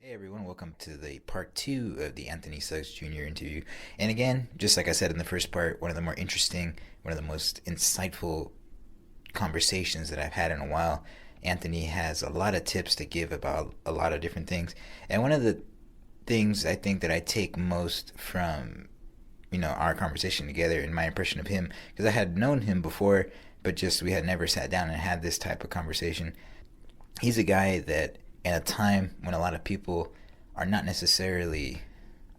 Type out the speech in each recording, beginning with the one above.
Hey everyone, welcome to the part two of the Anthony Suggs Jr. interview. And again, just like I said in the first part, one of the more interesting, one of the most insightful conversations that I've had in a while. Anthony has a lot of tips to give about a lot of different things. And one of the things I think that I take most from, our conversation together and my impression of him, because I had known him before, but just we had never sat down and had this type of conversation. He's a guy that in a time when a lot of people are not necessarily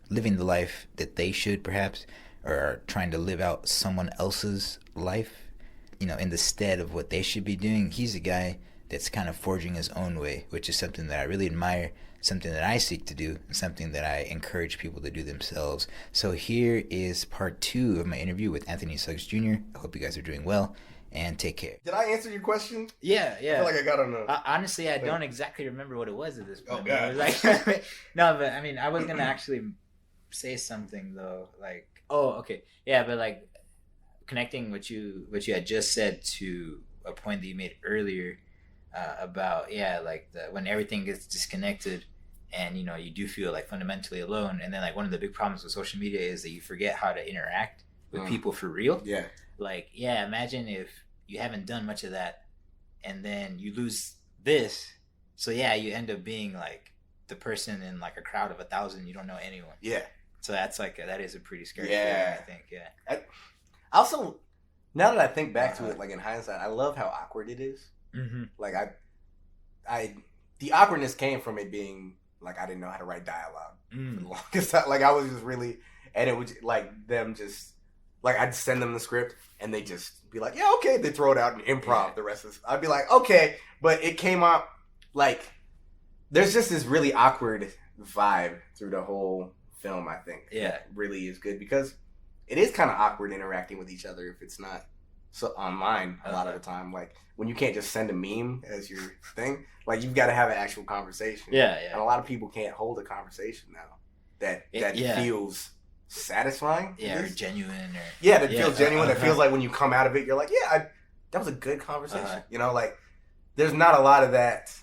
living the life that they should perhaps, or are trying to live out someone else's life, in the stead of what they should be doing, he's a guy that's kind of forging his own way, which is something that I really admire, something that I seek to do, and something that I encourage people to do themselves. So here is part two of my interview with Anthony Suggs Jr. I hope you guys are doing well, and take care. Did I answer your question? Yeah. I feel like I got on a... Honestly, I don't exactly remember what it was at this point. Oh, God. It was like, no, but I mean, I was gonna actually say something though. Like, oh, okay, yeah, but like connecting what you had just said to a point that you made earlier about like when everything gets disconnected, and you do feel like fundamentally alone, and then like one of the big problems with social media is that you forget how to interact with people for real. Yeah. Like, imagine if you haven't done much of that and then you lose this. So you end up being like the person in like a crowd of 1,000. You don't know anyone. Yeah. So that's like, that is a pretty scary feeling, I think. Yeah. I also, now that I think back to it, like in hindsight, I love how awkward it is. Mm-hmm. Like the awkwardness came from it being like, I didn't know how to write dialogue for the longest time. Like I was just really, and it was like them just, like I'd send them the script and they just be like, yeah, okay. They throw it out and improv the rest of this. I'd be like, okay. But it came out like, there's just this really awkward vibe through the whole film, I think. Yeah. That really is good because it is kind of awkward interacting with each other if it's not so online a lot of the time. Like when you can't just send a meme as your thing, like you've got to have an actual conversation. Yeah. And a lot of people can't hold a conversation now that feels satisfying. Or genuine. That feels genuine. That feels like when you come out of it, you're like, that was a good conversation. Like there's not a lot of that.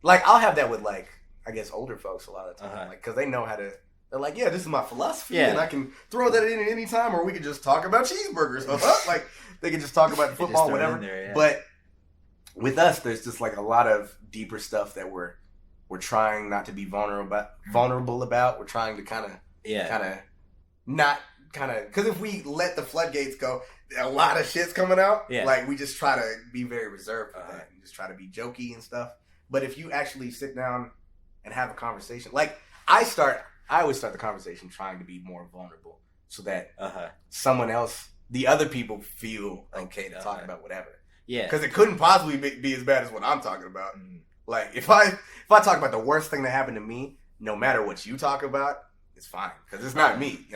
Like I'll have that with like, I guess older folks a lot of the time, like, cause they know how to, they're like, this is my philosophy and I can throw that in at any time, or we can just talk about cheeseburgers. Like they can just talk about football, whatever. But with us, there's just like a lot of deeper stuff that we're trying not to be vulnerable about. We're trying to kind of because if we let the floodgates go, a lot of shit's coming out. Like we just try to be very reserved with that and just try to be jokey and stuff. But if you actually sit down and have a conversation, like I always start the conversation trying to be more vulnerable so that someone else, the other people feel okay to talk about whatever. Yeah. Because it couldn't possibly be as bad as what I'm talking about. Mm-hmm. Like if I talk about the worst thing that happened to me, no matter what you talk about, it's fine because it's not me,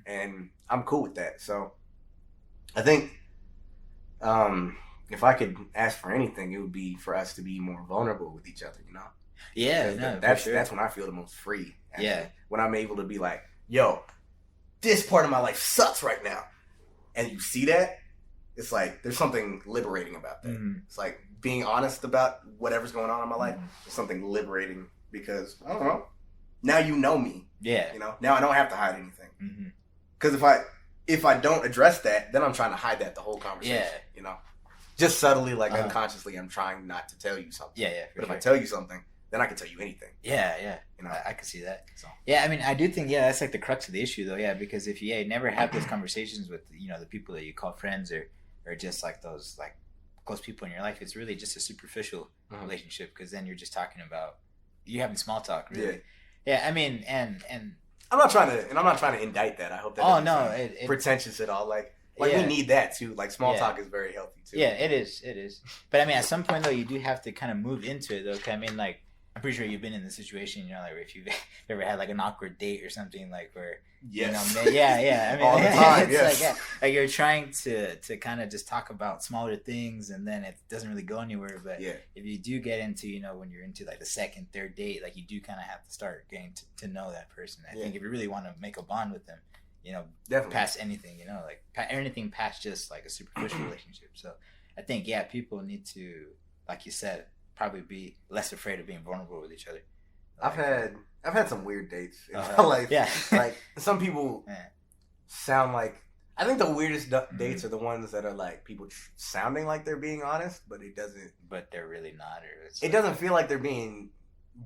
and I'm cool with that. So I think if I could ask for anything, it would be for us to be more vulnerable with each other, that's when I feel the most free. Actually. When I'm able to be like, yo, this part of my life sucks right now, and you see that, it's like there's something liberating about that. Mm-hmm. It's like being honest about whatever's going on in my life is something liberating because I don't know. Now you know me. Yeah. Now I don't have to hide anything. Because if I don't address that, then I'm trying to hide that the whole conversation. Yeah. Just subtly, like unconsciously, I'm trying not to tell you something. Yeah. But if I tell you something, then I can tell you anything. Yeah. I can see that. So. Yeah, I mean, I do think, that's like the crux of the issue, though. Yeah, because if you never have those conversations with, the people that you call friends or just like those like close people in your life, it's really just a superficial relationship because then you're just talking about, you're having small talk, really. Yeah, I mean, and I'm not trying to indict that. I hope that doesn't sound pretentious at all. Like we need that too. Like small talk is very healthy too. Yeah, it is. But I mean, at some point though, you do have to kind of move into it though. 'Cause I mean, like I'm pretty sure you've been in the situation, like if you've ever had like an awkward date or something, like where yes, I mean, all the time. It's like you're trying to kind of just talk about smaller things, and then it doesn't really go anywhere. But if you do get into, when you're into like the second, third date, like you do kind of have to start getting to know that person. I think if you really want to make a bond with them, definitely past anything, like anything past just like a superficial relationship. So I think people need to, like you said, probably be less afraid of being vulnerable with each other. I've had some weird dates in my life. Yeah. Like some people sound like. I think the weirdest dates are the ones that are like people sounding like they're being honest, but it doesn't. But they're really not. Or it doesn't feel like they're being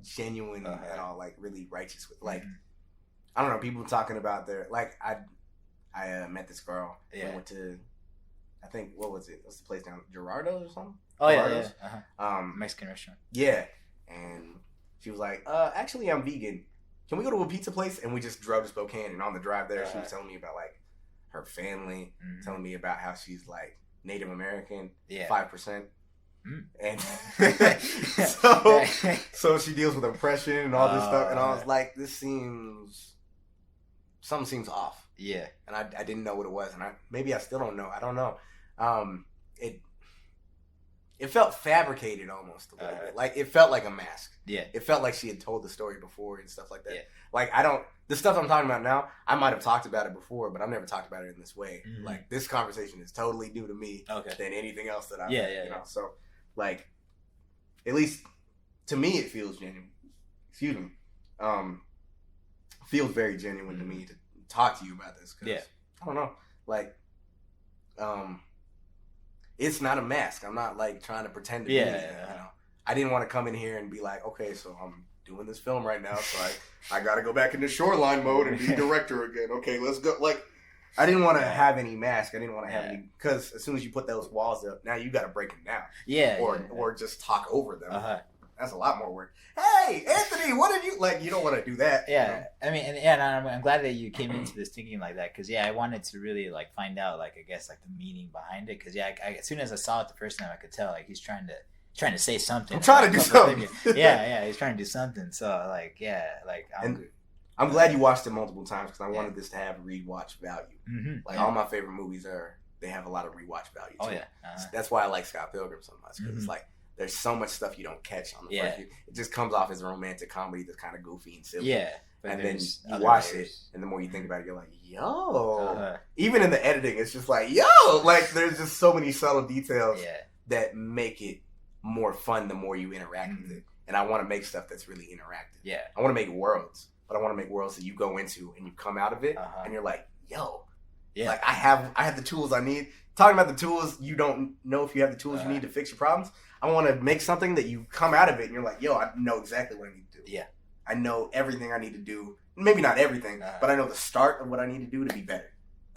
genuine at all, like really righteous with like. I don't know. People talking about their like I met this girl. Yeah. Went to. I think what was it? What's the place down Gerardo's or something? Oh Gerardo's? Yeah. Mexican restaurant. Yeah, and she was like, actually, I'm vegan. Can we go to a pizza place? And we just drove to Spokane, and on the drive there, she was telling me about like her family, telling me about how she's like Native American, 5%. And so she deals with oppression and all this stuff, and I was like, something seems off. Yeah, and I didn't know what it was, and maybe I still don't know. I don't know. It felt fabricated almost a little bit. Like it felt like a mask. Yeah, it felt like she had told the story before and stuff like that. Yeah. Like the stuff I'm talking about now, I might have talked about it before, but I've never talked about it in this way. Mm-hmm. Like this conversation is totally new to me than anything else that I've you know. So like, at least to me, it feels genuine. Excuse me. Feels very genuine to me to talk to you about this. Cause, I don't know. Like, it's not a mask. I'm not like trying to pretend to be anything. You know? I didn't want to come in here and be like, okay, so I'm doing this film right now, so I got to go back into Shoreline mode and be director again. Okay, let's go. Like, I didn't want to have any mask. I didn't want to have any, because as soon as you put those walls up, now you got to break them down. Yeah. Or just talk over them. That's a lot more work. Hey, Anthony, what did you like? You don't want to do that. Yeah, you know? I mean, and I'm glad that you came into this thinking like that, because I wanted to really like find out like I guess like the meaning behind it, because as soon as I saw it the first time, I could tell like he's trying to say something. I'm trying to do something. He's trying to do something. So like I'm glad you watched it multiple times, because I wanted this to have rewatch value. Mm-hmm. Like all my favorite movies they have a lot of rewatch value. Oh yeah, that's why I like Scott Pilgrim so much, because it's like. There's so much stuff you don't catch on the first view. It just comes off as a romantic comedy that's kind of goofy and silly. Yeah. And then you watch it, and the more you think about it, you're like, yo. Even in the editing, it's just like, yo. Like, there's just so many subtle details that make it more fun the more you interact with it. And I want to make stuff that's really interactive. Yeah. I want to make worlds, but I want to make worlds that you go into and you come out of it, and you're like, yo. Yeah. Like, I have the tools I need. Talking about the tools, you don't know if you have the tools you need to fix your problems. I want to make something that you come out of it and you're like, yo, I know exactly what I need to do. Yeah. I know everything I need to do. Maybe not everything, but I know the start of what I need to do to be better.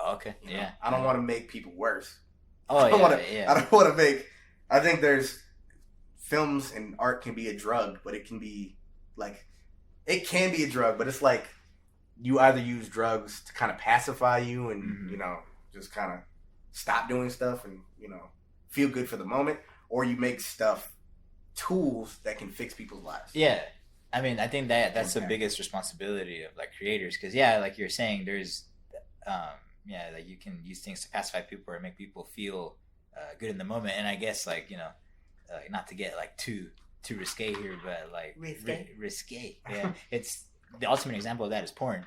Okay. You know? I don't want to make people worse. I don't want to make. I think there's films and art can be a drug, but it can be like, it can be a drug, but it's like you either use drugs to kind of pacify you and, you know, just kind of stop doing stuff and, you know, feel good for the moment. Or you make stuff, tools that can fix people's lives. Yeah. I mean, I think that's the biggest responsibility of, like, creators. Because, like you're saying, there's, like, you can use things to pacify people or make people feel good in the moment. And I guess, like, you know, not to get, like, too risque here, but, like, risque. Yeah. It's, the ultimate example of that is porn.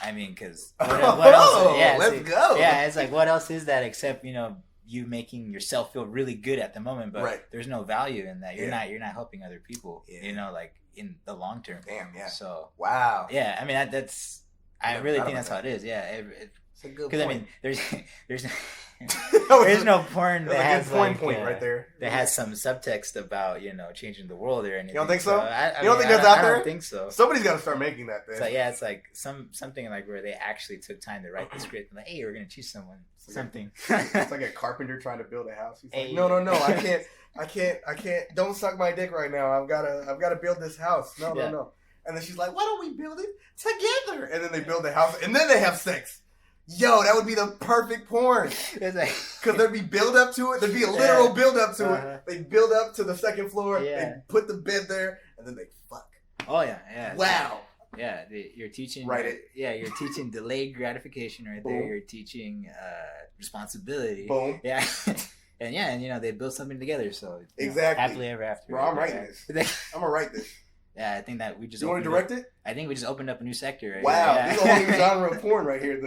I mean, because what else? Yeah, let's go. Yeah, it's like, what else is that except, you know, you making yourself feel really good at the moment, but there's no value in that. You're not helping other people, you know, like in the long term. Damn, yeah. So wow, yeah. I mean, I really think that's how it is. Yeah, it's a good. Because I mean, there's no porn that has point right there. That has some subtext about, you know, changing the world or anything. You don't think so? You don't think that's out there? I don't think so. Somebody's got to start making that thing. So yeah, it's like something like where they actually took time to write the script. Like, hey, we're gonna teach someone something. It's like a carpenter trying to build a house. He's like, no, I can't. Don't suck my dick right now. I've gotta build this house. No. And then she's like, why don't we build it together? And then they build the house, and then they have sex. Yo, that would be the perfect porn. Because there'd be build up to it. There'd be a literal build up to it. They build up to the second floor. They put the bed there, and then they fuck. Oh yeah. Wow. Yeah, you're teaching. Write it. Yeah, you're teaching delayed gratification right there. Boom. You're teaching responsibility. Boom. Yeah. And you know, they build something together, so exactly happily ever after. Bro, I'm writing this. I'm gonna write this. Yeah, I think that we just. You want to direct it? I think we just opened up a new sector. Right wow, here. This is a whole new genre of porn right here.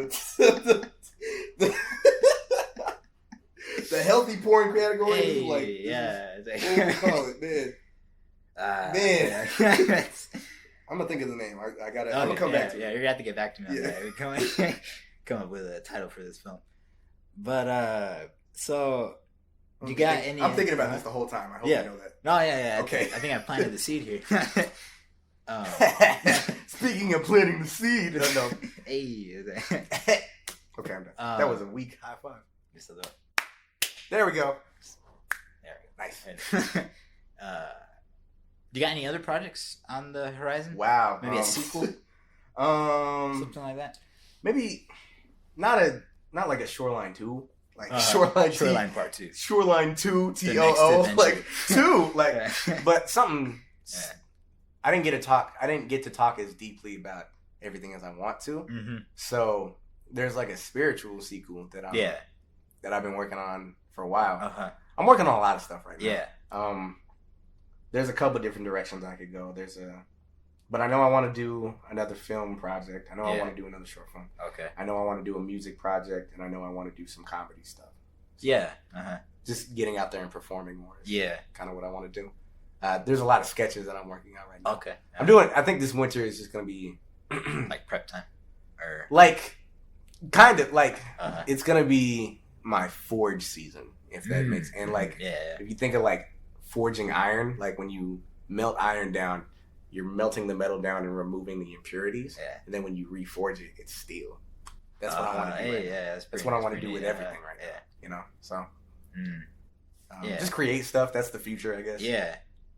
The healthy porn category is like, yeah. What do we call it, man? Man. I'm gonna think of the name. I'm gonna come back to it. Yeah, you're gonna have to get back to me on that. Come up with a title for this film. But so you got any? I'm thinking about this the whole time. I hope you know that. No, yeah. Okay. I think I planted the seed here. Speaking of planting the seed, no. Hey. Okay, I'm done. That was a weak high five. Just a little. There we go. There we go. Nice. You got any other projects on the horizon? Wow. Maybe a sequel? Something like that? Maybe not like a Shoreline 2. Like Shoreline Part 2. Shoreline 2 TOO. Like 2. Like but something I didn't get to talk as deeply about everything as I want to. Mm-hmm. So there's like a spiritual sequel that I've been working on for a while. Uh-huh. I'm working on a lot of stuff right now. Yeah. There's a couple different directions I could go. But I know I want to do another film project. I know I want to do another short film. Okay. I know I want to do a music project, and I know I want to do some comedy stuff. So yeah. Uh-huh. Just getting out there and performing more. Yeah. Kind of what I want to do. There's a lot of sketches that I'm working on right now. Okay. I think this winter is just going to be like prep time, or like kind of like uh-huh. It's going to be my forge season, if that makes and like if you think of like forging iron, like when you melt iron down, you're melting the metal down and removing the impurities, and then when you reforge it, it's steel. That's what I want to do. That's what I want to do with everything right now. You know, so just create stuff. That's the future, I guess. Yeah,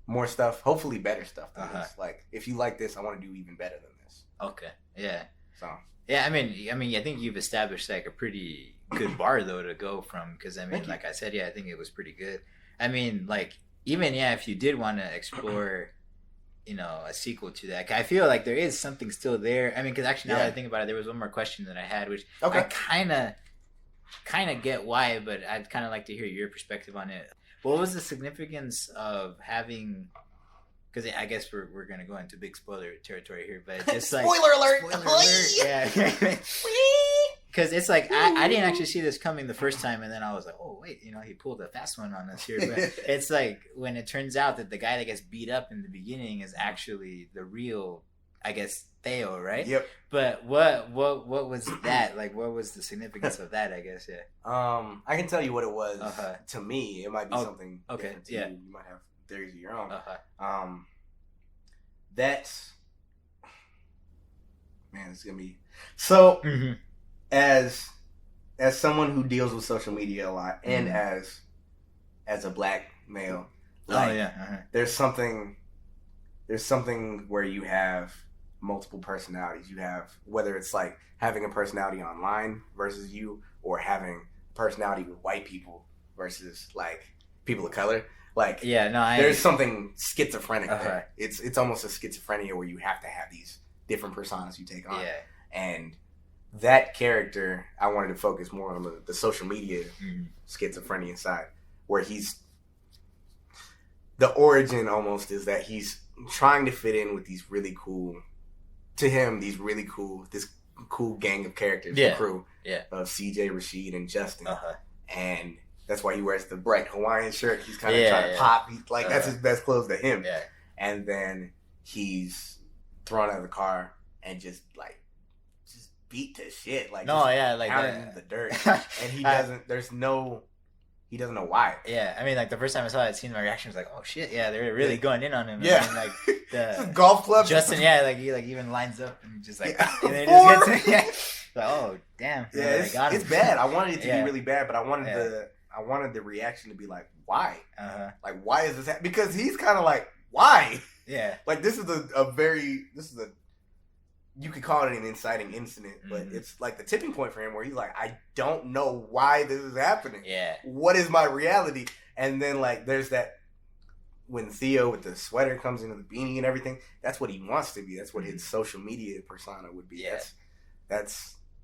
more stuff. Hopefully, better stuff than this. Like, if you like this, I want to do even better than this. Okay. Yeah. So. Yeah, I mean, I think you've established like a pretty good bar though to go from, because I mean, like I said, I think it was pretty good. I mean, like even if you did want to explore, you know, a sequel to that, I feel like there is something still there. I mean, because actually now that I think about it, there was one more question that I had, which I kind of get why, but I'd kind of like to hear your perspective on it. What was the significance of having? Because I guess we're gonna go into big spoiler territory here, but just like spoiler alert, yeah. Because it's like I didn't actually see this coming the first time, and then I was like, oh wait, you know, he pulled a fast one on us here. But it's like when it turns out that the guy that gets beat up in the beginning is actually the real, I guess, Theo, right? Yep. But what was that like? What was the significance of that? I guess I can tell you what it was to me. It might be something different to you. You might have theories of your own. That's man, it's gonna be so. As someone who deals with social media a lot, and as a black male, like, there's something where you have multiple personalities. You have, whether it's like having a personality online versus you, or having personality with white people versus like people of color. Like, there's something schizophrenic there. It's almost a schizophrenia where you have to have these different personas you take on. And that character, I wanted to focus more on the social media schizophrenia side, where the origin almost is that he's trying to fit in with this cool gang of characters, the crew of CJ, Rashid, and Justin. And that's why he wears the bright Hawaiian shirt. He's kind of trying to pop. That's his best clothes to him. And then he's thrown out of the car and just beat to shit. Like, pounding the dirt. And he doesn't. He doesn't know why. Yeah, I mean, like the first time I saw it, seeing my reaction was like, "Oh shit, yeah, they're really going in on him." Yeah, and like the golf club. Justin, he even lines up and just like, and then just gets like, oh damn, it's bad. I wanted it to be really bad, but I wanted the reaction to be like, why? Like, why is this happening? Because he's kind of like, why? Yeah, like this is you could call it an inciting incident, but it's like the tipping point for him where he's like, I don't know why this is happening. Yeah. What is my reality? And then like there's that when Theo with the sweater comes into the beanie and everything, that's what he wants to be. That's what his social media persona would be. Yeah. That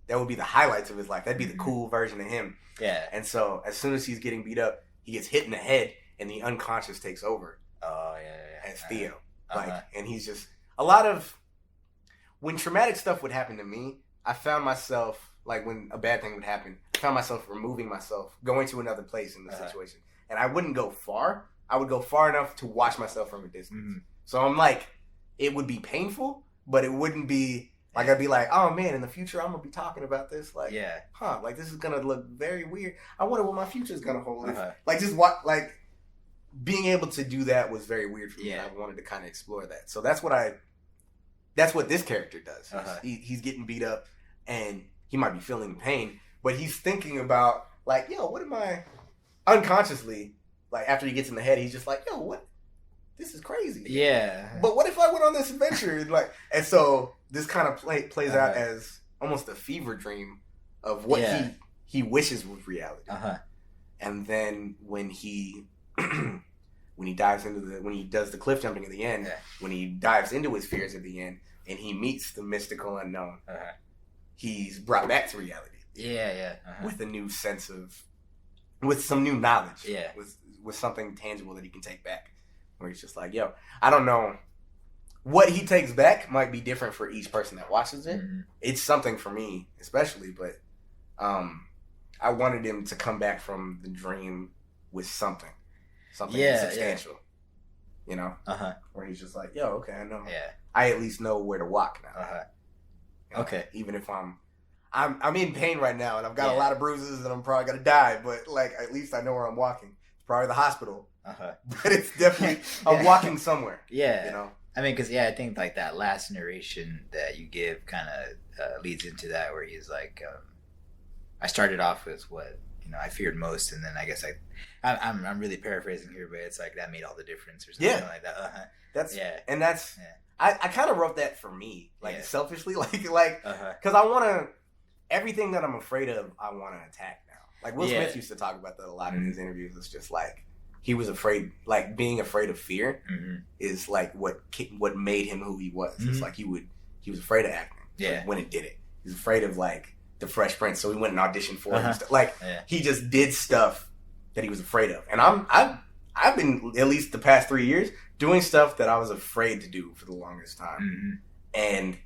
would be the highlights of his life. That'd be the cool version of him. Yeah. And so as soon as he's getting beat up, he gets hit in the head and the unconscious takes over. Oh yeah. As Theo. And he's just a lot of when traumatic stuff would happen to me, I found myself, like when a bad thing would happen, I found myself removing myself, going to another place in the situation. And I wouldn't go far. I would go far enough to watch myself from a distance. So I'm like it would be painful, but it wouldn't be like I'd be like, oh man, in the future I'm gonna be talking about this. Like, like this is gonna look very weird. I wonder what my future is gonna hold. Like just what like being able to do that was very weird for me. I wanted to kind of explore that. So that's what this character does. He's getting beat up and he might be feeling pain, but he's thinking about like, yo, what am I unconsciously, like after he gets in the head, he's just like, yo, what? This is crazy. Yeah. But what if I went on this adventure? Like, and so this kind of plays out as almost a fever dream of what he wishes was reality. And then when he dives into when he does the cliff jumping at the end, when he dives into his fears at the end, and he meets the mystical unknown, he's brought back to reality. With a new sense of, with some new knowledge. With something tangible that he can take back. Where he's just like, yo, I don't know. What he takes back might be different for each person that watches it. It's something for me, especially, but I wanted him to come back from the dream with something substantial. You know? Where he's just like, yo, okay, I know. I at least know where to walk now. You know? Even if I'm in pain right now and I've got a lot of bruises and I'm probably gonna die, but like at least I know where I'm walking. It's probably the hospital. But it's definitely I'm walking somewhere. You know? I mean, because I think like that last narration that you give kind of leads into that, where he's like, I started off with what I feared most, and then I guess I'm really paraphrasing here, but it's like that made all the difference or something like that. I kind of wrote that for me, like selfishly, like because I want to everything that I'm afraid of, I want to attack now. Like Will Smith used to talk about that a lot in his interviews. It's just like he was afraid, like being afraid of fear is like what made him who he was. It's like he was afraid of acting. Like when it did it, he was afraid of like the Fresh Prince, so he went and auditioned for it. Like he just did stuff that he was afraid of, and I've been at least the past 3 years doing stuff that I was afraid to do for the longest time, and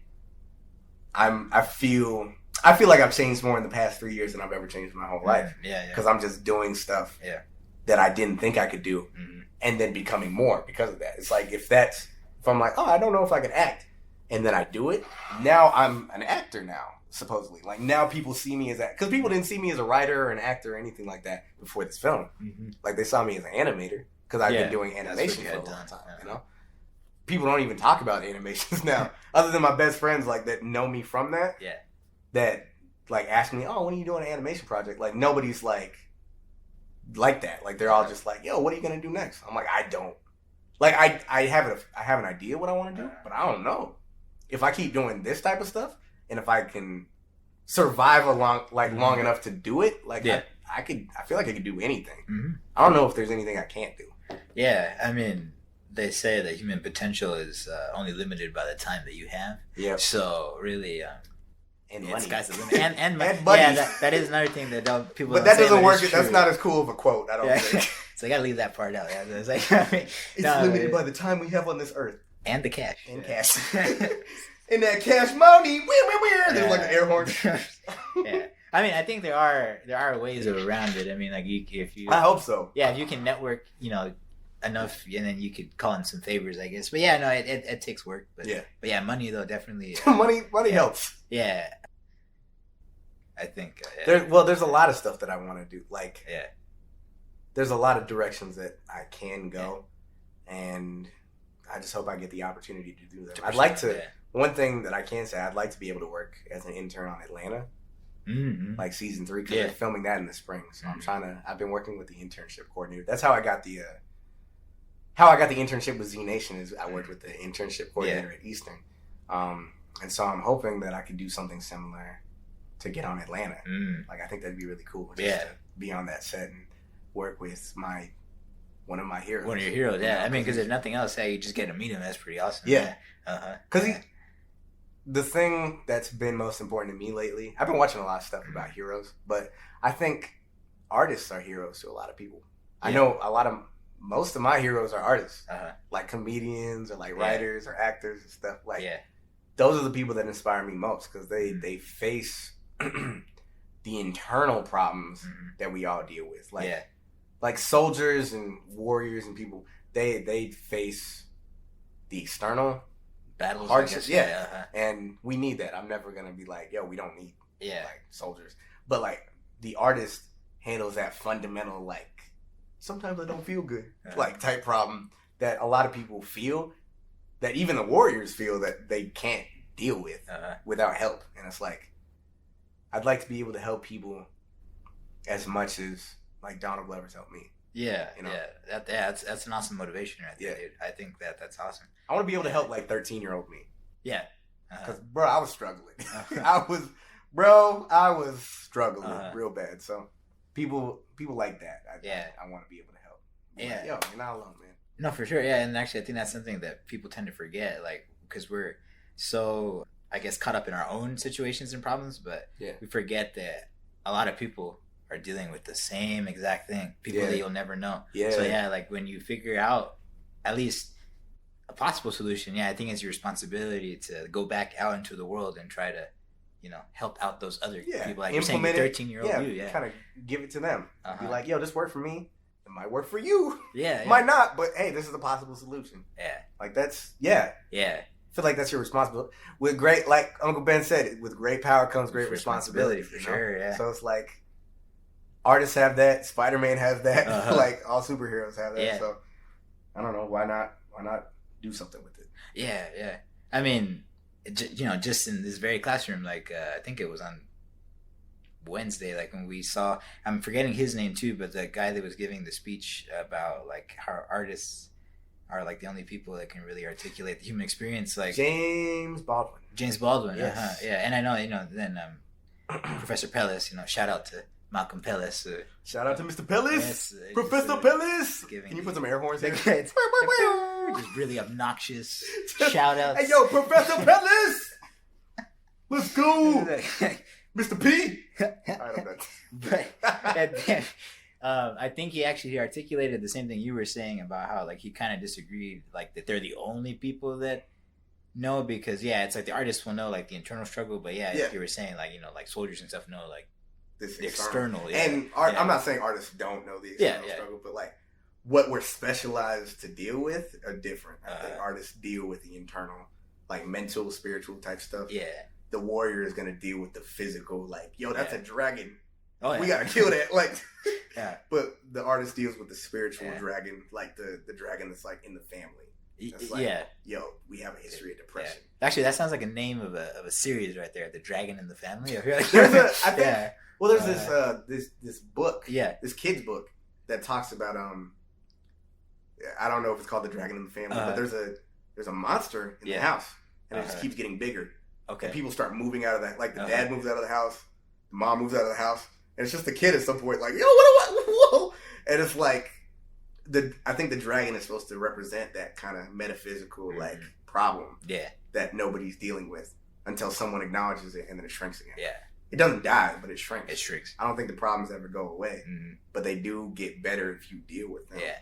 I feel like I've changed more in the past 3 years than I've ever changed in my whole life. Because I'm just doing stuff that I didn't think I could do, and then becoming more because of that. It's like if I'm like, oh, I don't know if I can act, and then I do it. Now I'm an actor now, supposedly. Like now people see me as that, because people didn't see me as a writer or an actor or anything like that before this film. Like they saw me as an animator because I've been doing animation for a long time. You know, people don't even talk about animations now, other than my best friends like that know me from that. That like ask me, oh, when are you doing an animation project? Like nobody's like that. Like they're all just like, yo, what are you gonna do next? I'm like, I don't. Like I have an idea what I want to do, but I don't know if I keep doing this type of stuff. And if I can survive long enough to do it, like I feel like I could do anything. I don't know if there's anything I can't do. Yeah, I mean, they say that human potential is only limited by the time that you have. Yeah. So really, and money. Sky's the limit. And money. Yeah, that is another thing that people. But that doesn't work. That's not as cool of a quote. I don't think. So I gotta leave that part out. Yeah, it's like it's limited by the time we have on this earth and the cash. And cash. And that cash money, there's like an air horn. I mean, I think there are ways around it. I mean, like if you, I hope so. Yeah, if you can network, enough, and then you could call in some favors, I guess. But yeah, no, it takes work. But yeah, money though definitely. money helps. Yeah, I think. There's a lot of stuff that I want to do. Like, there's a lot of directions that I can go, and I just hope I get the opportunity to do them. I'd like to. Yeah. One thing that I can say, I'd like to be able to work as an intern on Atlanta, like season 3, because they're filming that in the spring. So I've been working with the internship coordinator. That's how I got the internship with Z Nation. Is I worked with the internship coordinator at Eastern, and so I'm hoping that I could do something similar to get on Atlanta. Like I think that'd be really cool, just to be on that set and work with one of my heroes. One of your heroes, yeah. I mean, because if nothing else, you just get to meet him. That's pretty awesome. Yeah. Because the thing that's been most important to me lately, I've been watching a lot of stuff about heroes, but I think artists are heroes to a lot of people. I know most of my heroes are artists, like comedians or like writers or actors and stuff. Like those are the people that inspire me most, because they face the internal problems that we all deal with. Like soldiers and warriors and people, they face the external battles, hardships. I guess. And we need that. I'm never gonna be like, yo, we don't need like soldiers, but like the artist handles that fundamental like sometimes I don't feel good like type problem that a lot of people feel, that even the warriors feel that they can't deal with without help. And it's like, I'd like to be able to help people as much as like Donald Glover's helped me. Yeah, you know? That's an awesome motivation right there, dude. I think that's awesome. I want to be able to help like 13-year-old me. Yeah. Because, bro, I was struggling. I was struggling real bad. So people like that. I want to be able to help. Like, yo, you're not alone, man. No, for sure. Yeah, and actually, I think that's something that people tend to forget, like, because we're so, I guess, caught up in our own situations and problems, but we forget that a lot of people are dealing with the same exact thing. People that you'll never know. Yeah. So like when you figure out at least a possible solution, I think it's your responsibility to go back out into the world and try to, help out those other people. Like you're saying, 13-year-old you. Kind of give it to them. Be like, yo, this worked for me. It might work for you. Yeah. Might not, but hey, this is a possible solution. Yeah. Like that's Yeah. I feel like that's your responsibility. With great, like Uncle Ben said, with great power comes great responsibility. For sure, yeah. So it's like, artists have that. Spider-Man has that. Like all superheroes have that. So I don't know, why not do something with it? Yeah. I mean, just in this very classroom, like I think it was on Wednesday, like when we saw, I'm forgetting his name too, but the guy that was giving the speech about like how artists are like the only people that can really articulate the human experience, like James Baldwin. Yes. And I know, then Professor Pellis, shout out to Malcolm Pellis. Shout out to Mr. Pellis. Professor Pellis. Can you put some air horns in? Just really obnoxious shout outs. Hey, yo, Professor Pellis. Let's go. Mr. P. But I think he articulated the same thing you were saying about how like he kind of disagreed, like that they're the only people that know, because it's like the artists will know like the internal struggle, but like you were saying, like like soldiers and stuff know like this the external. And I'm not saying artists don't know the external struggle, but like what we're specialized to deal with are different. I think artists deal with the internal, like mental, spiritual type stuff. Yeah. The warrior is gonna deal with the physical, like, yo, that's a dragon. Oh, we gotta kill that. Like, But the artist deals with the spiritual dragon, like the dragon that's like in the family. That's like, yo, we have a history of depression. Actually, that sounds like a name of a series right there, The Dragon in the Family. There's this book, this kid's book that talks about I don't know if it's called The Dragon in the Family, but there's a monster in the house, and it just keeps getting bigger. Okay. And people start moving out of that. Like the dad moves out of the house, the mom moves out of the house, and it's just the kid at some point like, yo, whoa, and it's like I think the dragon is supposed to represent that kind of metaphysical like problem that nobody's dealing with until someone acknowledges it, and then it shrinks again. Yeah. It doesn't die, but it shrinks. It shrinks. I don't think the problems ever go away, but they do get better if you deal with them. Yeah.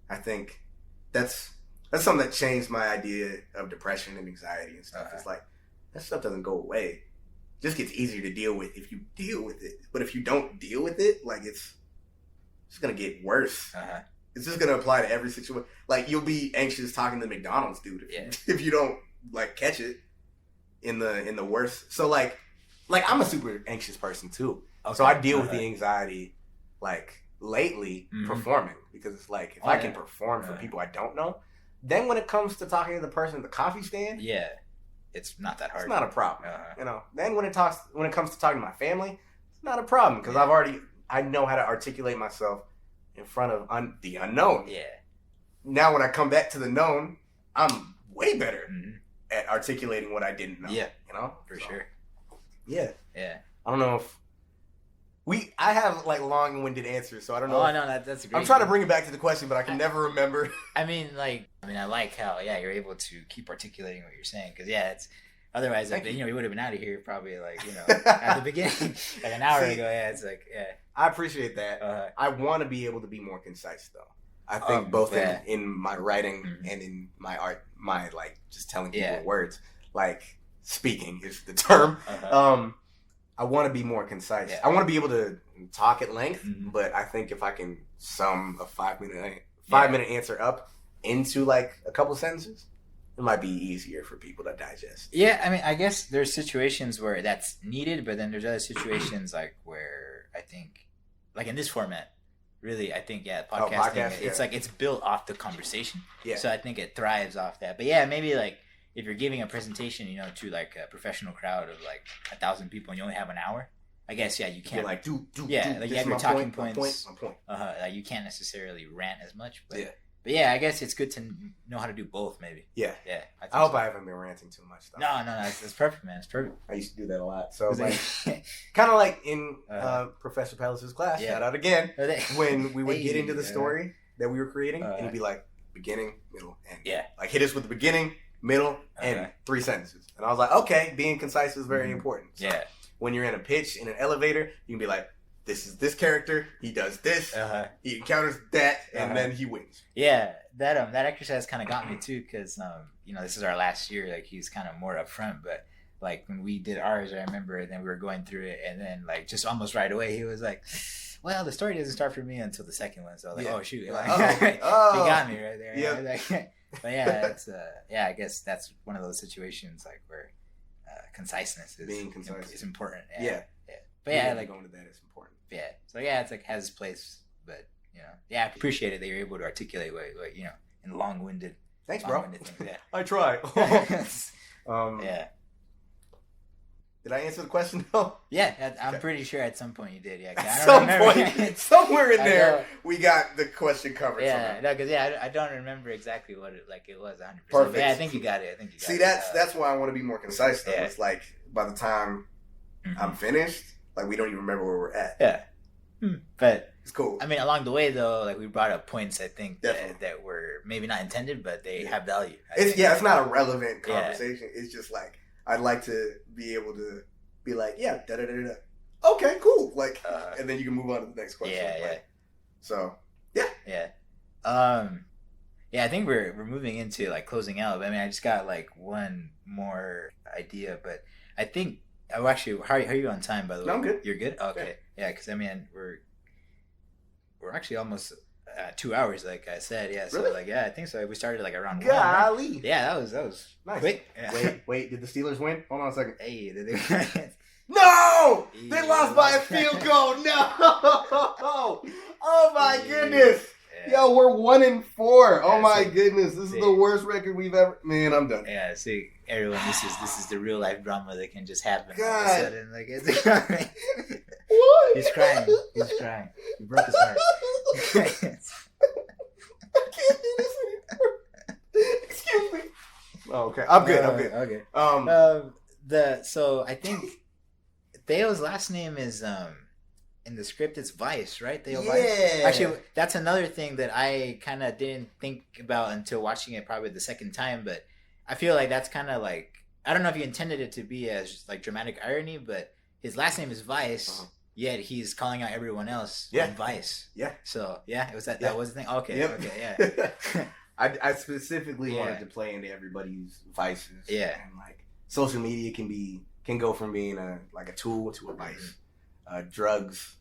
I think that's something that changed my idea of depression and anxiety and stuff. It's like, that stuff doesn't go away. It just gets easier to deal with if you deal with it. But if you don't deal with it, like it's going to get worse. It's just going to apply to every situation. Like you'll be anxious talking to the McDonald's dude if you don't like catch it in the worst. So like I'm a super anxious person too. Okay. So I deal with the anxiety like lately performing, because it's like if I can perform for people I don't know, then when it comes to talking to the person at the coffee stand, it's not that hard. It's not a problem. Then when it comes to talking to my family, it's not a problem, because I know how to articulate myself in front of the unknown. Yeah. Now when I come back to the known, I'm way better at articulating what I didn't know. Yeah. For sure. Yeah. Yeah. I don't know if I have like long-winded answers, so I don't know. Oh, no, that's great. I'm trying to bring it back to the question, but I can never remember. I like how you're able to keep articulating what you're saying, because it's otherwise we would have been out of here probably like at the beginning like an hour ago. It's like I appreciate that. I want to be able to be more concise though. I think both in my writing and in my art, my like just telling people words, like speaking is the term. I want to be more concise. I want to be able to talk at length, but I think if I can sum a 5 minute answer up into like a couple sentences, it might be easier for people to digest. Yeah, I mean, I guess there's situations where that's needed, but then there's other situations like where I think, like in this format, really, I think podcasting. It's like it's built off the conversation. Yeah. So I think it thrives off that. But yeah, maybe like if you're giving a presentation, to like a professional crowd of like 1,000 people and you only have an hour, I guess you can't like like this you have my your talking point, points. my point. Like you can't necessarily rant as much, but Yeah. But yeah, I guess it's good to know how to do both. Maybe. Yeah. Yeah. I hope I haven't been ranting too much. Though. No, it's perfect, man. It's perfect. I used to do that a lot. So like, kind of like in Professor Palace's class. Yeah. Shout out again. When we would get into the story that we were creating, and he'd be like, beginning, middle, end. Yeah. Like hit us with the beginning, middle, end, 3 sentences. And I was like, okay, being concise is very important. So Yeah. when you're in a pitch in an elevator, you can be like, this is this character. He does this. He encounters that, and then he wins. Yeah, that exercise kind of got me too, because this is our last year. Like he's kind of more upfront, but like when we did ours, I remember, then we were going through it, and then like just almost right away, he was like, "Well, the story doesn't start for me until the second one." So I was like, "Oh shoot, like, he got me right there." Yeah. Like, but yeah, it's I guess that's one of those situations like where conciseness is important. Yeah. But yeah, like going to that is important. Yeah. So yeah, it's like has its place, but I appreciate it that you're able to articulate what in long-winded. Thanks, bro. Things. Yeah. I try. Yeah. Did I answer the question though? Yeah, I'm pretty sure at some point you did. Yeah. At some point, somewhere in there, we got the question covered. Yeah, no, because I don't remember exactly what it was 100%. Perfect. Yeah, I think you got it. See, that's why I want to be more concise though. Yeah. It's like by the time I'm finished, like we don't even remember where we're at. Yeah. But it's cool. I mean, along the way though, like we brought up points I think that were maybe not intended, but they have value. It's not a relevant conversation. Yeah. It's just like I'd like to be able to be like, yeah, da da da da. Okay, cool. Like, and then you can move on to the next question. Yeah, like, so yeah. Yeah, I think we're moving into like closing out. I mean, I just got like one more idea, but I think. Oh, actually, how are you on time? By the way, no, I'm good. You're good. Okay, yeah, because I mean we're actually almost 2 hours, like I said. Yeah, so really? I think so. We started like around 1. Golly. Right? Yeah, that was nice. Quick. Yeah. Wait, did the Steelers win? Hold on a second. Hey, did they? No, they lost by a field goal. No, oh my goodness. Yeah. Yo, we're 1-4. Oh my goodness, this is the worst record we've ever. Man, I'm done. Yeah, see, everyone, this is the real life drama that can just happen. God. All of a sudden, like it's what? He's crying. He broke his heart. I can't do this anymore. Excuse me. Oh, okay, I'm good. Okay. So I think Theo's last name is in the script it's Vice, right? Theo Vice. Actually, that's another thing that I kind of didn't think about until watching it probably the second time. But I feel like that's kind of like, I don't know if you intended it to be as like dramatic irony, but his last name is Vice, yet he's calling out everyone else in Vice. Yeah. So yeah, it was that was the thing. Okay. Yep. Okay. Yeah. I specifically wanted to play into everybody's vices. Yeah. And like social media can go from being a tool to a vice. Drugs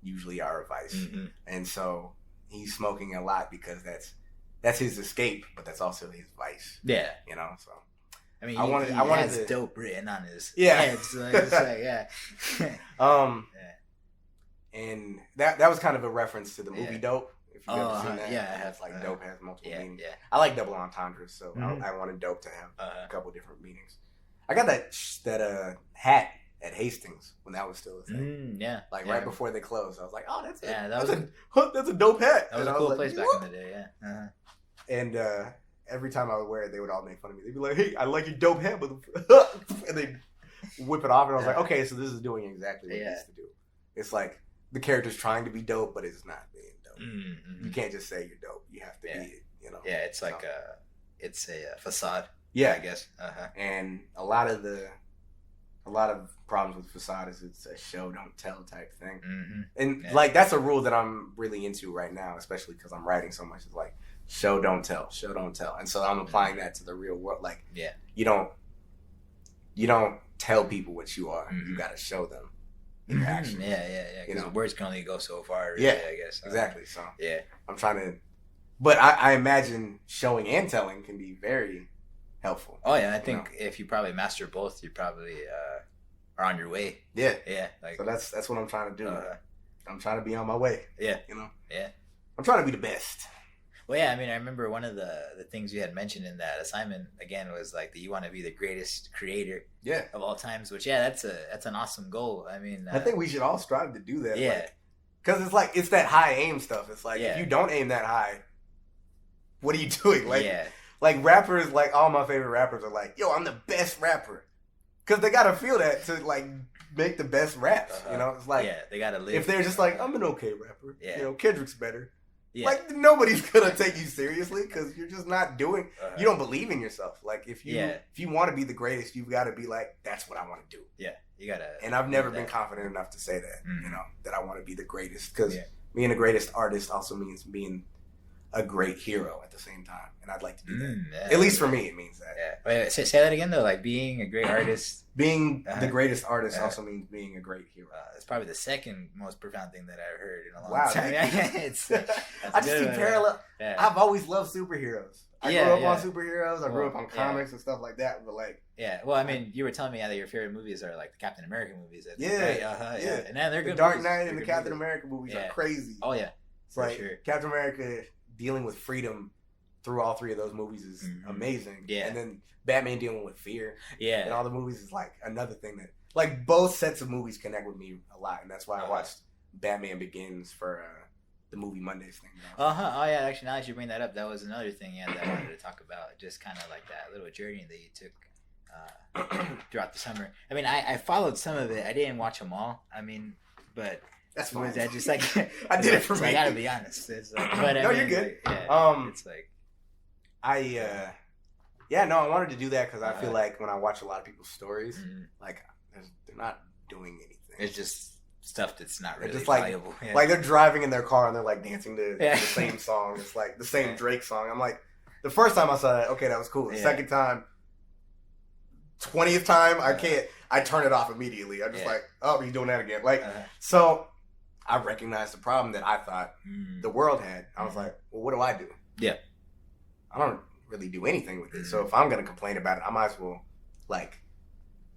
usually are a vice, and so he's smoking a lot because that's his escape, but that's also his vice. Yeah, So I mean, he has dope written on his head, so it's like and that was kind of a reference to the movie Dope. If you've ever seen that, I have. Like dope has multiple meanings. Yeah, I like double entendres, so I wanted dope to have a couple different meanings. I got that hat at Hastings when that was still a thing. Right before they closed. I was like, oh, that's a dope hat. That was a cool place back in the day, yeah. And every time I would wear it, they would all make fun of me. They'd be like, hey, I like your dope hat, and they'd whip it off, and I was like, okay, so this is doing exactly what it needs to do. It's like the character's trying to be dope, but it's not being dope. You can't just say you're dope. You have to be it, Yeah, it's like it's a facade. Yeah, I guess. And a lot of problems with facade is it's a show don't tell type thing, and like that's a rule that I'm really into right now, especially because I'm writing so much. It's like show don't tell, and so I'm applying that to the real world. Like, you don't tell people what you are. You got to show them in your actions. Yeah. Because words can only go so far. Really, I guess. Exactly. So I'm trying to, but I imagine showing and telling can be very helpful. Oh yeah, I think if you probably master both, you probably are on your way. Yeah. Like, so that's what I'm trying to do. I'm trying to be on my way. Yeah. Yeah. I'm trying to be the best. Well, yeah, I mean, I remember one of the things you had mentioned in that assignment again was like that you want to be the greatest creator of all times. Which that's an awesome goal. I mean, I think we should all strive to do that. Yeah, because it's that high aim stuff. It's like if you don't aim that high, what are you doing? Like rappers, like all my favorite rappers are like, yo, I'm the best rapper, because they gotta feel that to like make the best raps. It's like they gotta live. If they're just like, I'm an okay rapper, Kendrick's better. Yeah. Like nobody's gonna take you seriously because you're just not doing. You don't believe in yourself. Like if you want to be the greatest, you've got to be like, that's what I want to do. Yeah, you gotta. And I've never been confident enough to say that. That I want to be the greatest, because being the greatest artist also means being a great hero at the same time, and I'd like to do that. At least for me, it means that. Yeah. Wait, say that again though. Like being a great artist. Being the greatest artist also means being a great hero. It's probably the second most profound thing that I've heard in a long time. I just see parallel. I've always loved superheroes. I grew up on superheroes. I grew up on comics and stuff like that. But like, well, I mean, you were telling me that your favorite movies are like the Captain America movies. Right? And they're good. The Dark Knight and the Captain America movies are crazy. Oh yeah, it's like Captain America dealing with freedom through all three of those movies is amazing. Yeah, and then Batman dealing with fear. Yeah, and all the movies is like another thing that like both sets of movies connect with me a lot, and that's why I watched Batman Begins for the movie Mondays thing. Oh yeah, actually now that you bring that up, that was another thing that I wanted to talk about. Just kind of like that little journey that you took throughout the summer. I mean, I followed some of it. I didn't watch them all. I mean, but that's fine. Was that just like I did it for me? I gotta be honest. It's like, but no, you're good. Like, it's like I wanted to do that because I feel like when I watch a lot of people's stories, like they're not doing anything. It's just stuff that's not really just valuable. Like they're driving in their car and they're like dancing to the same song. It's like the same Drake song. I'm like, the first time I saw that, okay, that was cool. The second time, 20th time, I turn it off immediately. I'm just like, oh, he's doing that again. Like, so I recognized the problem that I thought the world had. I was like, well, what do I do? Yeah. I don't really do anything with it. So if I'm going to complain about it, I might as well like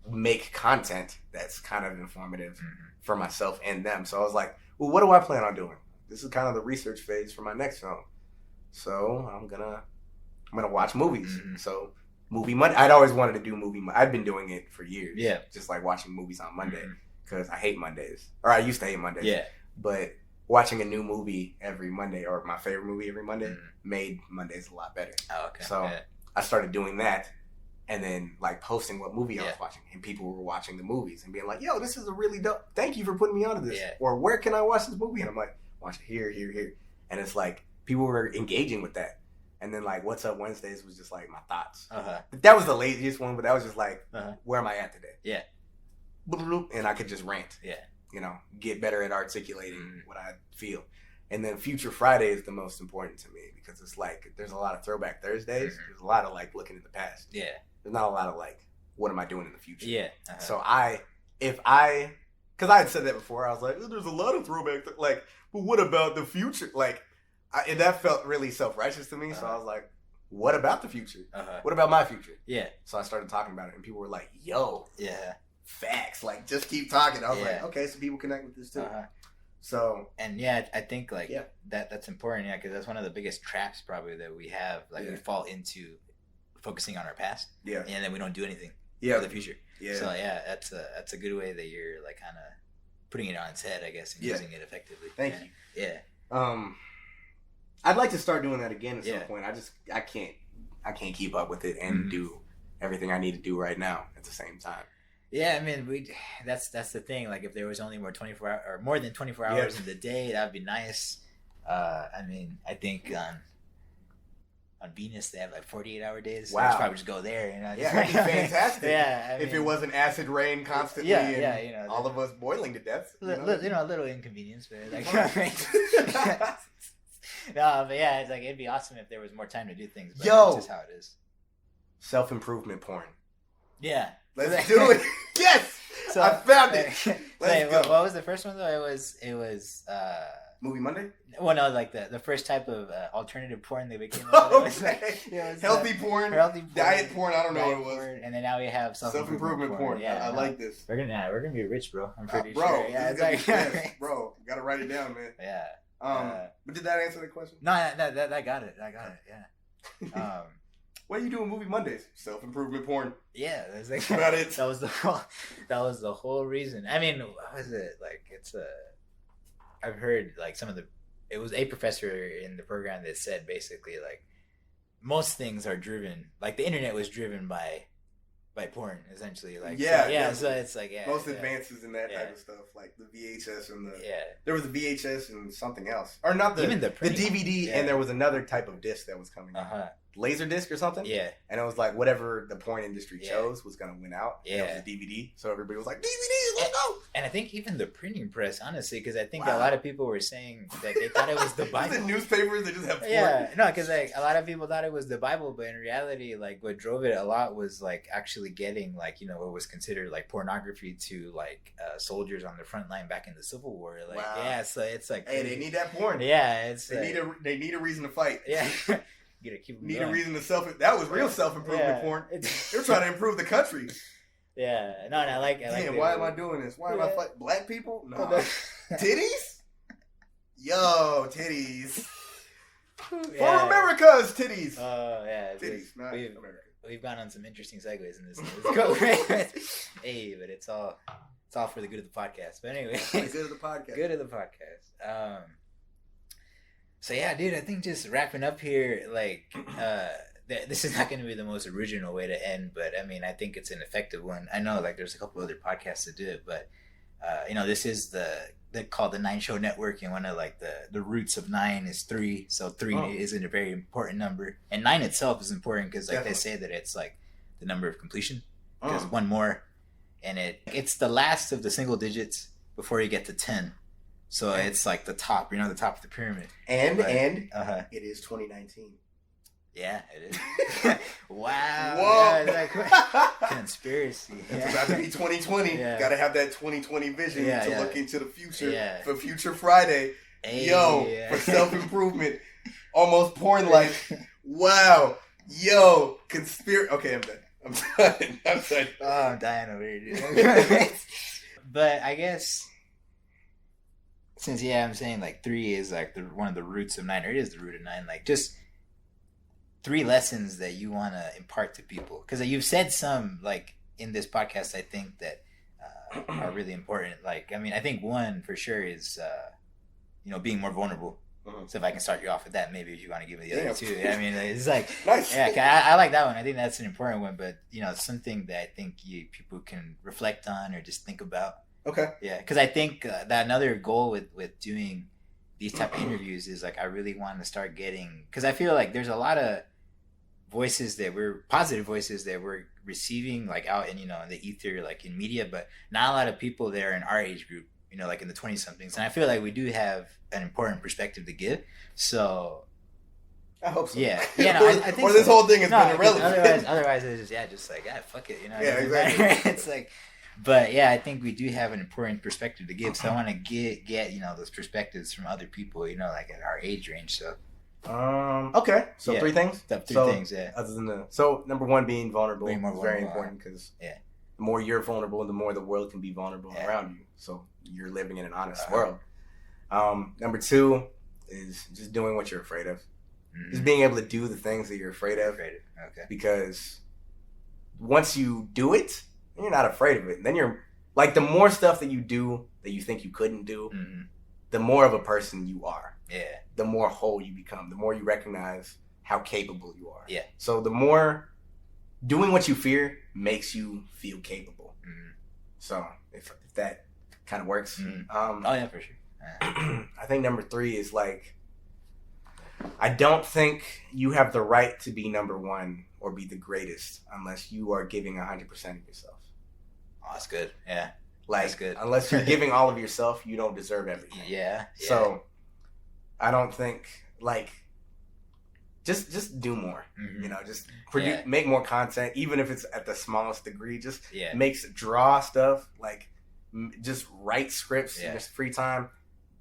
make content that's kind of informative for myself and them. So I was like, well, what do I plan on doing? This is kind of the research phase for my next film. So I'm gonna watch movies. So movie Monday. I'd always wanted to do movie. I'd been doing it for years. Yeah, just like watching movies on Monday because I hate Mondays, or I used to hate Mondays. Yeah, but watching a new movie every Monday, or my favorite movie every Monday, made Mondays a lot better. Oh, okay. So I started doing that. And then, like, posting what movie I was watching. And people were watching the movies and being like, yo, this is a really dope. Thank you for putting me onto this. Yeah. Or where can I watch this movie? And I'm like, watch it here, here, here. And it's like, people were engaging with that. And then, like, What's Up Wednesdays was just, like, my thoughts. That was the laziest one, but that was just, like, where am I at today? Yeah. And I could just rant. Yeah. You know, get better at articulating what I feel. And then Future Friday is the most important to me because it's like, there's a lot of Throwback Thursdays. There's a lot of, like, looking at the past. Yeah. There's not a lot of like, what am I doing in the future? Yeah. So because I had said that before, I was like, there's a lot of throwback, but what about the future? Like, and that felt really self-righteous to me. So I was like, what about the future? What about my future? Yeah. So I started talking about it, and people were like, yo, yeah, facts. Like, just keep talking. I was like, okay, so people connect with this too. So and I think like that's important, because that's one of the biggest traps probably that we have. Like we fall into focusing on our past, and then we don't do anything for the future. Yeah. So that's a good way that you're like kind of putting it on its head, I guess, and using it effectively. Thank you. Yeah. I'd like to start doing that again at some point. I can't keep up with it and do everything I need to do right now at the same time. Yeah, I mean, that's the thing. Like, if there was only more than 24 hours in the day, that would be nice. I mean, I think on Venus they have like 48-hour days. Wow. So probably just go there, you know. Yeah, that'd be fantastic. I mean, if it wasn't acid rain constantly, and you know, all of us boiling to death. You know, a little inconvenience, but like, no, but it's like it'd be awesome if there was more time to do things. But that's just how it is. Self-improvement porn. Yeah, let's do it. Yes, so, I found it. What was the first one though? It was Movie Monday? Well, no, like the first type of alternative porn they became. Okay. Healthy porn, diet porn. I don't know what it was. Porn, and then now we have self-improvement porn. Yeah, I like this. We're gonna be rich, bro. I'm pretty bro, sure. Yeah, it's like yes, bro. Gotta write it down, man. Yeah. But did that answer the question? No, that got it. Yeah. What do you do on Movie Mondays? Self-improvement porn. Yeah, that's like, about it. That was the whole reason. I mean, what was it like? I've heard like it was a professor in the program that said basically like most things are driven, like the internet was driven by porn essentially. Like so it's like most advances in that type of stuff, like the VHS and there was a VHS and something else, or not the DVD, and there was another type of disc that was coming out. Laser disc or something, and it was like whatever the porn industry chose was gonna win out. It was a DVD, so everybody was like, DVD, let's go. And I think even the printing press, honestly, because I think a lot of people were saying that they thought it was the Bible. The newspapers, they just have porn. No, because like a lot of people thought it was the Bible, but in reality, like what drove it a lot was like actually getting like what was considered like pornography to like soldiers on the front line back in the Civil War. Like so it's like they need that porn. Yeah, they need a reason to fight. Yeah. You gotta keep need going. A reason to that was real self-improvement porn. They're trying to improve the country. Yeah, no, and I like. Damn, why am I doing this? Why am I fighting black people? No, titties. Yo, titties. For America's titties. Oh yeah, titties. Not America. We've gone on some interesting segues in this. Hey, but it's all for the good of the podcast. But anyway, good of the podcast. Good of the podcast. So yeah, dude, I think just wrapping up here, like, this is not going to be the most original way to end, but I mean, I think it's an effective one. I know, like, there's a couple other podcasts that do it, but this is they're called the 9 Show Network, and one of like the roots of 9 is 3, so 3 isn't a very important number, and 9 itself is important because like they say that it's like the number of completion, because one more, and it's the last of the single digits before you get to 10. So it's like the top, the top of the pyramid. And it is 2019. Yeah, it is. Wow. Whoa. Yeah, conspiracy. It's about to be 2020. Yeah. Got to have that 2020 vision to look into the future. Yeah. For Future Friday. Hey, for self-improvement. Almost porn-like. Wow. Yo, Okay, I'm done. I'm done. Oh, I'm dying over here, dude. But I guess... Since I'm saying like 3 is like one of the roots of 9, or it is the root of 9, like just 3 lessons that you want to impart to people, because you've said some like in this podcast I think that are really important. Like, I mean, I think one for sure is being more vulnerable. So if I can start you off with that, maybe if you want to give me the other 2. I mean, it's like nice. Yeah, I like that one. I think that's an important one, but something that I think people can reflect on or just think about. Okay. Yeah, because I think that another goal with doing these type of interviews is like I really want to start getting, because I feel like there's a lot of positive voices that we're receiving like out in in the ether, like in media, but not a lot of people that are in our age group, like in the 20-somethings, and I feel like we do have an important perspective to give. So I hope so. Yeah. I think or this whole thing has been irrelevant. Otherwise it's just like fuck it, Yeah, exactly. It's like. But yeah, I think we do have an important perspective to give. So I want to get those perspectives from other people, like at our age range. So, okay. So 3 things. Three things. Yeah. Other than number 1 being vulnerable, is very important, because the more you're vulnerable, the more the world can be vulnerable around you. So you're living in an honest world. Number 2 is just doing what you're afraid of. Mm-hmm. Just being able to do the things that you're afraid of. Okay. Because once you do it, you're not afraid of it. And then you're like, the more stuff that you do that you think you couldn't do, the more of a person you are. Yeah. The more whole you become. The more you recognize how capable you are. Yeah. So the more doing what you fear makes you feel capable. Mm-hmm. So if that kind of works. Mm-hmm. Oh yeah, for sure. I think number 3 is like, I don't think you have the right to be number 1 or be the greatest unless you are giving 100% of yourself. Oh, that's good. Yeah. Like, that's good. Unless you're giving all of yourself, you don't deserve everything. Yeah. So, I don't think, like, just do more. Mm-hmm. Just make more content, even if it's at the smallest degree. Just draw stuff, like, just write scripts in your free time.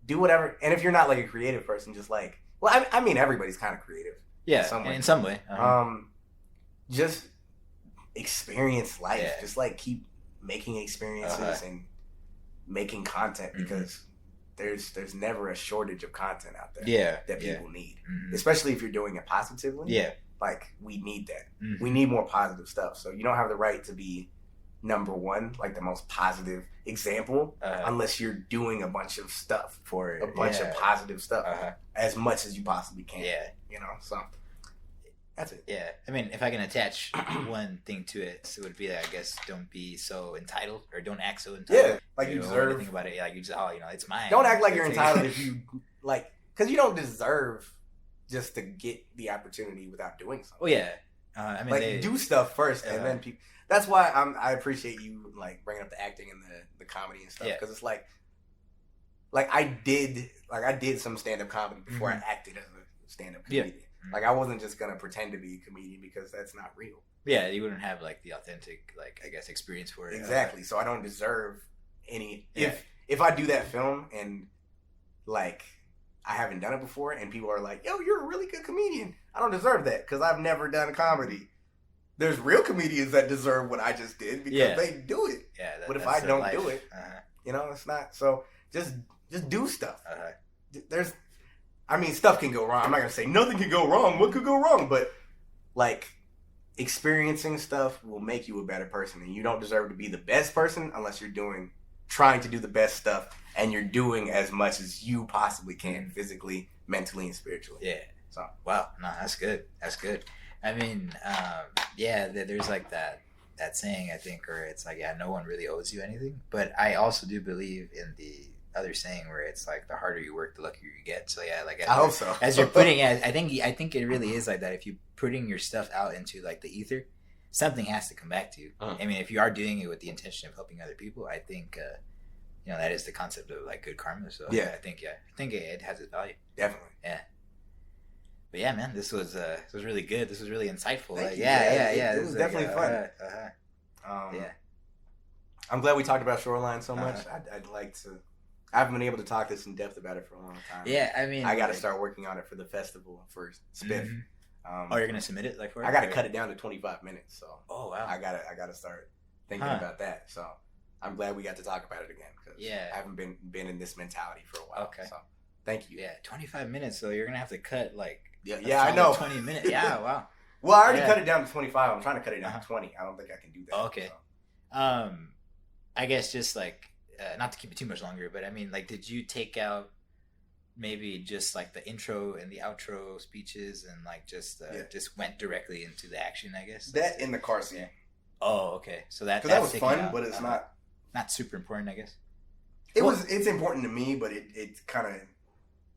do whatever. And if you're not like a creative person, just like, well, I mean, everybody's kind of creative. Yeah, in some way. Just experience life. Yeah. Just like keep making experiences and making content because there's never a shortage of content out there that people need. Especially if you're doing it positively. Yeah. Like, we need that. We need more positive stuff. So you don't have the right to be number one, like the most positive example, unless you're doing a bunch of stuff for a bunch of positive stuff as much as you possibly can. Yeah. You know, so that's it. Yeah. I mean, if I can attach one thing to it, so it would be like, I guess, don't be so entitled or don't act so entitled. Yeah. Like, you deserve. Think about it. Like, you just, it's mine. Don't act like you're entitled if you, like, because you don't deserve just to get the opportunity without doing something. Oh, yeah. I mean, like, do stuff first and then people. That's why I appreciate you like bringing up the acting and the comedy and stuff because it's like I did some stand up comedy before I acted as a stand up comedian. Yeah. Like, I wasn't just gonna pretend to be a comedian because that's not real. Yeah, you wouldn't have like the authentic, like, I guess, experience for it. Exactly. So I don't deserve any. If I do that film and like I haven't done it before and people are like, "Yo, you're a really good comedian," I don't deserve that because I've never done comedy. There's real comedians that deserve what I just did because they do it. Yeah, but if I don't do it, you know, it's not. So just do stuff. Stuff can go wrong. I'm not gonna say nothing can go wrong. What could go wrong? But like, experiencing stuff will make you a better person, and you don't deserve to be the best person unless you're trying to do the best stuff, and you're doing as much as you possibly can, physically, mentally, and spiritually. Yeah. So wow, no, that's good. That's good. I mean, there's like that saying, I think, where it's like, no one really owes you anything. But I also do believe in the other saying where it's like, the harder you work, the luckier you get. So like, I hope so. As you're putting it, I think it really is like that. If you're putting your stuff out into like the ether, something has to come back to you. I mean, if you are doing it with the intention of helping other people, I think, that is the concept of like good karma. So I think it has its value. Definitely. Yeah. But yeah, man, this was really good. This was really insightful. Thank you. It was definitely fun. I'm glad we talked about Shoreline so much. I'd like to. I haven't been able to talk this in depth about it for a long time. Yeah, I mean, I got to start working on it for the festival for Spiff. You're gonna submit it like for? I got to cut it down to 25 minutes. So. Oh wow. I gotta start thinking about that. So I'm glad we got to talk about it again because I haven't been in this mentality for a while. Okay. So thank you. Yeah, 25 minutes. So you're gonna have to cut like. Yeah, I know. 20 minutes. Yeah, wow. Well, I already cut it down to 25. I'm trying to cut it down to 20. I don't think I can do that. Okay. So. I guess just like, not to keep it too much longer, but I mean, like, did you take out maybe just like the intro and the outro speeches and like just went directly into the action, I guess? That in the car scene. Oh, okay. So that was fun, but it's not super important, I guess. It's important to me, but it kind of.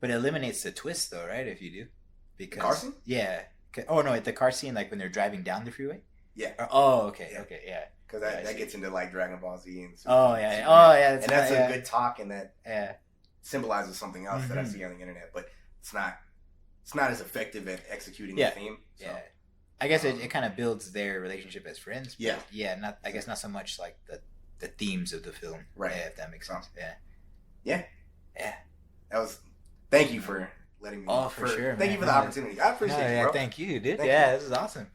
But it eliminates the twist, though, right? If you do. Because, the car scene? Yeah. Oh, no, the car scene, like when they're driving down the freeway? Yeah. Okay, yeah. Because that gets into like Dragon Ball Z and That's a good talk, and that symbolizes something else that I see on the internet, but it's not as effective at executing the theme. So. Yeah. I guess it kind of builds their relationship as friends. Yeah. Yeah, not so much like the themes of the film. Right. Yeah, if that makes sense. Yeah. Thank you for letting me. Oh, for sure. Thank you for the opportunity. I appreciate it, bro. Thank you, dude. This is awesome.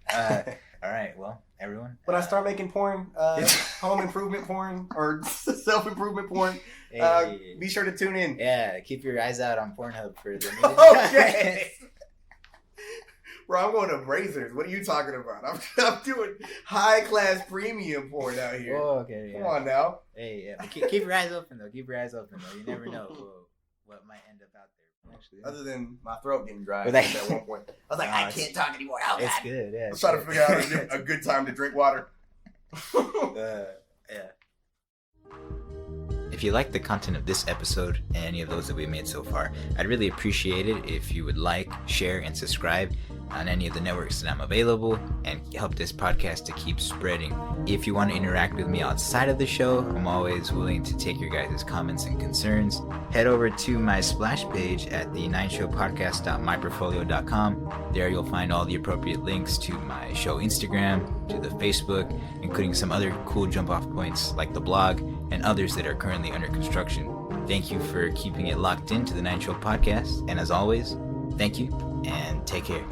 All right, well, everyone. When I start making porn, home improvement porn or self-improvement porn, be sure to tune in. Yeah, keep your eyes out on Pornhub for the Okay. Bro, I'm going to Brazers. What are you talking about? I'm doing high-class premium porn out here. Oh, okay. Come on now. Hey, keep your eyes open, though. Keep your eyes open, though. You never know what might end up out there. Actually, other than my throat getting dry at one point. I was like, I can't talk anymore. It's good, yeah. I was trying to figure out a good time to drink water. If you like the content of this episode and any of those that we made so far, I'd really appreciate it if you would like, share, and subscribe on any of the networks that I'm available and help this podcast to keep spreading. If you want to interact with me outside of the show, I'm always willing to take your guys' comments and concerns. Head over to my splash page at the 9showpodcast.myportfolio.com. There you'll find all the appropriate links to my show Instagram, to the Facebook, including some other cool jump off points like the blog and others that are currently under construction. Thank you for keeping it locked into the Nitro Podcast. And as always, thank you and take care.